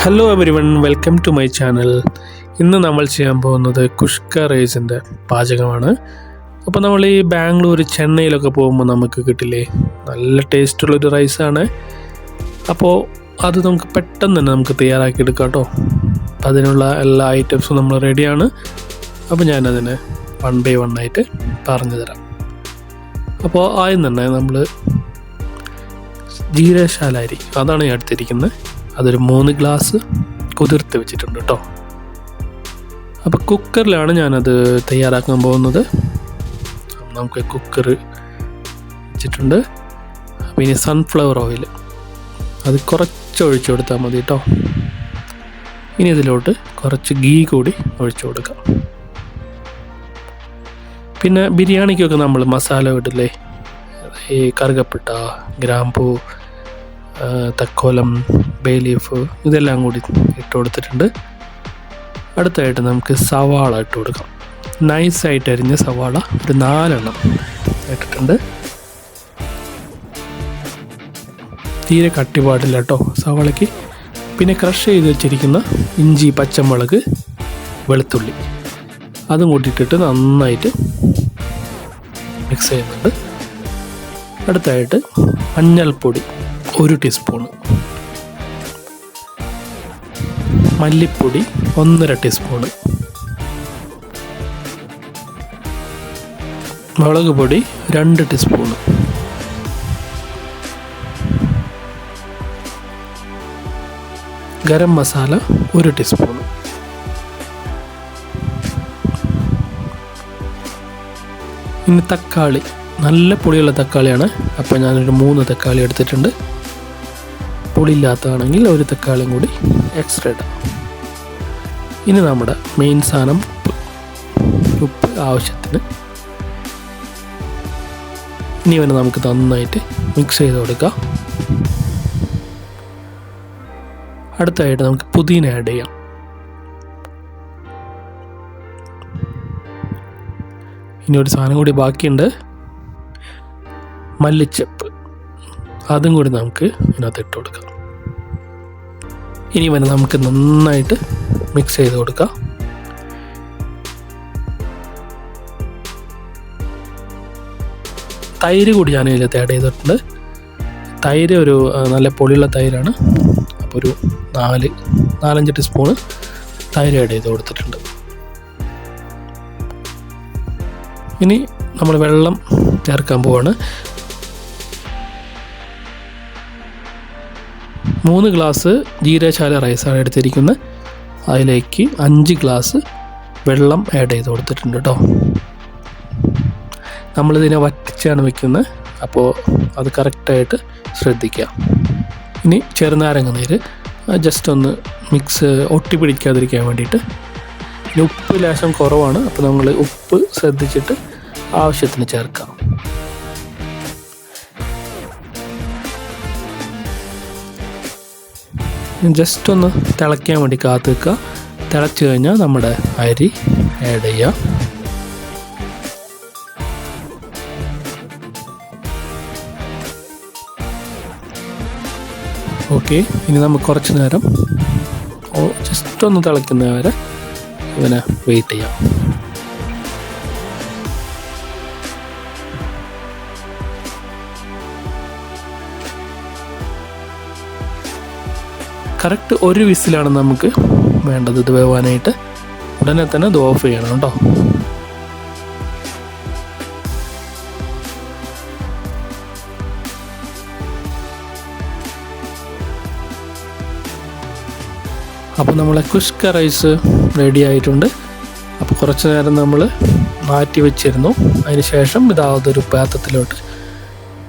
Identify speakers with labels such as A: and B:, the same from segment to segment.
A: Hello everyone, welcome to my channel. ഇന്ന് നമ്മൾ ചെയ്യാൻ പോകുന്നത് കുഷ്ക റൈസിൻ്റെ പാചകമാണ്. അപ്പോൾ നമ്മൾ ഈ ബാംഗ്ലൂർ, ചെന്നൈയിലൊക്കെ പോകുമ്പോൾ നമുക്ക് കിട്ടില്ലേ, നല്ല ടേസ്റ്റുള്ളൊരു റൈസാണ്. അപ്പോൾ അത് നമുക്ക് പെട്ടെന്ന് തന്നെ നമുക്ക് തയ്യാറാക്കി എടുക്കാം കേട്ടോ. അപ്പോൾ അതിനുള്ള എല്ലാ ഐറ്റംസും നമ്മൾ റെഡിയാണ്. അപ്പോൾ ഞാനതിനെ 1 by 1 ആയിട്ട് പറഞ്ഞു തരാം. അപ്പോൾ ആദ്യം തന്നെ നമ്മൾ ജീരകശാല അരി, അതാണ് ഞാൻ എടുത്തിരിക്കുന്നത്. അതൊരു 3 ഗ്ലാസ് കുതിർത്ത് വെച്ചിട്ടുണ്ട് കേട്ടോ. അപ്പോൾ കുക്കറിലാണ് ഞാനത് തയ്യാറാക്കാൻ പോകുന്നത്. നമുക്ക് കുക്കർ വെച്ചിട്ടുണ്ട്. അപ്പോൾ ഇനി സൺഫ്ലവർ ഓയിൽ അത് കുറച്ച് ഒഴിച്ചു കൊടുത്താൽ മതി കേട്ടോ. ഇനി ഇതിലോട്ട് കുറച്ച് ഗീ കൂടി ഒഴിച്ചു കൊടുക്കാം. പിന്നെ ബിരിയാണിക്കൊക്കെ നമ്മൾ മസാല ഇടില്ലേ, ഈ കറുകപ്പട്ട, ഗ്രാമ്പൂ, തക്കോലം, ബേ ലീഫ്, ഇതെല്ലാം കൂടി ഇട്ട് കൊടുത്തിട്ടുണ്ട്. അടുത്തായിട്ട് നമുക്ക് സവാള ഇട്ട് കൊടുക്കാം. നൈസായിട്ട് അരിഞ്ഞ സവാള ഒരു 4 എണ്ണം ഇട്ടിട്ടുണ്ട്. തീരെ കട്ടി പാടില്ല കേട്ടോ സവാളയ്ക്ക്. പിന്നെ ക്രഷ് ചെയ്ത് വെച്ചിരിക്കുന്ന ഇഞ്ചി, പച്ചമുളക്, വെളുത്തുള്ളി അതും കൂട്ടിയിട്ടിട്ട് നന്നായിട്ട് മിക്സ് ചെയ്യുന്നുണ്ട്. അടുത്തായിട്ട് മഞ്ഞൾപ്പൊടി 1 ടീസ്പൂണ്, മല്ലിപ്പൊടി 1.5 ടീസ്പൂണ്, മുളക് പൊടി 2 ടീസ്പൂണ്, ഗരം മസാല 1 ടീസ്പൂണ്. ഇനി തക്കാളി, നല്ല പുളിയുള്ള തക്കാളിയാണ്. അപ്പോൾ ഞാനൊരു 3 തക്കാളി എടുത്തിട്ടുണ്ട്. പുളിയില്ലാത്തതാണെങ്കിൽ 1 തക്കാളിയും കൂടി എക്സ്ട്രാ ഇടാം. ഇനി നമ്മുടെ മെയിൻ സാധനം ഉപ്പ് ആവശ്യത്തിന്. ഇനി ഇവനെ നമുക്ക് നന്നായിട്ട് മിക്സ് ചെയ്ത് കൊടുക്കാം. അടുത്തായിട്ട് നമുക്ക് പുതിന ആഡ് ചെയ്യാം. ഇനി ഒരു സാധനം കൂടി ബാക്കിയുണ്ട്, മല്ലിച്ചപ്പ്. അതും കൂടി നമുക്ക് ഇതിനകത്ത് ഇട്ട് കൊടുക്കാം. ഇനി ഇവനെ നമുക്ക് നന്നായിട്ട് മിക്സ് ചെയ്ത് കൊടുക്കാം. തൈര് കൂടി ഞാൻ ഇതിനകത്ത് ആഡ് ചെയ്തിട്ടുണ്ട്. തൈര് ഒരു നല്ല പൊളിയുള്ള തൈരാണ്. അപ്പോൾ ഒരു 4-5 ടീസ്പൂണ് തൈര് ആഡ് ചെയ്ത് കൊടുത്തിട്ടുണ്ട്. ഇനി നമ്മൾ വെള്ളം ചേർക്കാൻ പോവാണ്. 3 ഗ്ലാസ് ജീരകശാല റൈസാണ് എടുത്തിരിക്കുന്നത്. അതിലേക്ക് 5 ഗ്ലാസ് വെള്ളം ആഡ് ചെയ്ത് കൊടുത്തിട്ടുണ്ട് കേട്ടോ. നമ്മളിതിനെ വറ്റിച്ചാണ് വെക്കുന്നത്, അപ്പോൾ അത് കറക്റ്റായിട്ട് ശ്രദ്ധിക്കുക. ഇനി ചെറുനാരങ്ങ നീര് ജസ്റ്റ് ഒന്ന് മിക്സ് ഒട്ടി പിടിക്കാതിരിക്കാൻ വേണ്ടിയിട്ട്. ഇനി ഉപ്പ് ലേശം കുറവാണ്, അപ്പോൾ നമ്മൾ ഉപ്പ് ശ്രദ്ധിച്ചിട്ട് ആവശ്യത്തിന് ചേർക്കാം. ജസ്റ്റ് ഒന്ന് തിളയ്ക്കാൻ വേണ്ടി കാത്തു വെക്കുക. തിളച്ച് കഴിഞ്ഞാൽ നമ്മുടെ അരി ആഡ് ചെയ്യാം. ഓക്കെ, ഇനി നമുക്ക് കുറച്ച് നേരം ജസ്റ്റ് ഒന്ന് തിളയ്ക്കുന്ന വരെ ഇവനെ വെയിറ്റ് ചെയ്യാം. കറക്റ്റ് 1 വിസിലാണ് നമുക്ക് വേണ്ടത് ഇത് വേവാനായിട്ട്. ഉടനെ തന്നെ ഇത് ഓഫ് ചെയ്യണം കേട്ടോ. അപ്പോൾ നമ്മളെ കുഷ്ക റൈസ് റെഡി ആയിട്ടുണ്ട്. അപ്പോൾ കുറച്ച് നേരം നമ്മൾ മാറ്റി വെച്ചിരുന്നു. അതിന് ശേഷം ഇതാതൊരു പാത്രത്തിലോട്ട്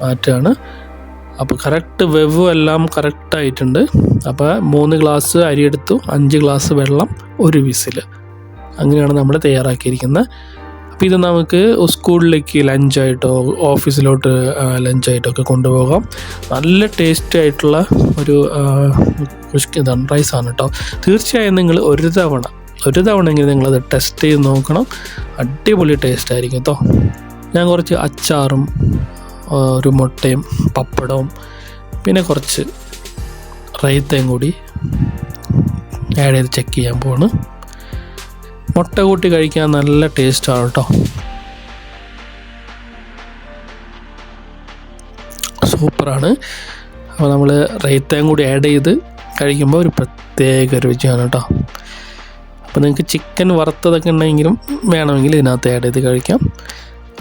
A: മാറ്റുകയാണ്. അപ്പോൾ കറക്റ്റ് വെവ് എല്ലാം കറക്റ്റായിട്ടുണ്ട്. അപ്പോൾ 3 ഗ്ലാസ് അരി എടുത്തു, 5 ഗ്ലാസ് വെള്ളം, 1 വിസിൽ. അങ്ങനെയാണ് നമ്മൾ തയ്യാറാക്കിയിരിക്കുന്നത്. അപ്പോൾ ഇത് നമുക്ക് സ്കൂളിലേക്ക് ലഞ്ചായിട്ടോ ഓഫീസിലോട്ട് ലഞ്ചായിട്ടോ ഒക്കെ കൊണ്ടുപോകാം. നല്ല ടേസ്റ്റി ആയിട്ടുള്ള ഒരു ഇതാണ് റൈസാണ് കേട്ടോ. തീർച്ചയായും നിങ്ങൾ ഒരു തവണയെങ്കിലും നിങ്ങളത് ടെസ്റ്റ് ചെയ്ത് നോക്കണം. അടിപൊളി ടേസ്റ്റ് ആയിരിക്കും കേട്ടോ. ഞാൻ കുറച്ച് അച്ചാറും ഒരു മുട്ടയും പപ്പടവും പിന്നെ കുറച്ച് റൈത്തയും കൂടി ആഡ് ചെയ്ത് ചെക്ക് ചെയ്യാൻ പോവാണ്. മുട്ട കൂട്ടി കഴിക്കാൻ നല്ല ടേസ്റ്റാണ് കേട്ടോ. സൂപ്പറാണ്. അപ്പോൾ നമ്മൾ റൈത്തയും കൂടി ആഡ് ചെയ്ത് കഴിക്കുമ്പോൾ ഒരു പ്രത്യേക രുചിയാണ് കേട്ടോ. അപ്പോൾ നിങ്ങൾക്ക് ചിക്കൻ വറുത്തതൊക്കെ ഉണ്ടെങ്കിലും വേണമെങ്കിൽ ഇതിനകത്ത് ആഡ് ചെയ്ത് കഴിക്കാം.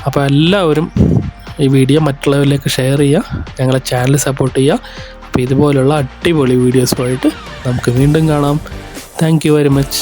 A: അപ്പോൾ എല്ലാവരും ഈ വീഡിയോ മറ്റുള്ളവരിലേക്ക് ഷെയർ ചെയ്യുക, ഞങ്ങളെ ചാനൽ സപ്പോർട്ട് ചെയ്യുക. അപ്പോൾ ഇതുപോലുള്ള അടിപൊളി വീഡിയോസുമായിട്ട് നമുക്ക് വീണ്ടും കാണാം. Thank you very much.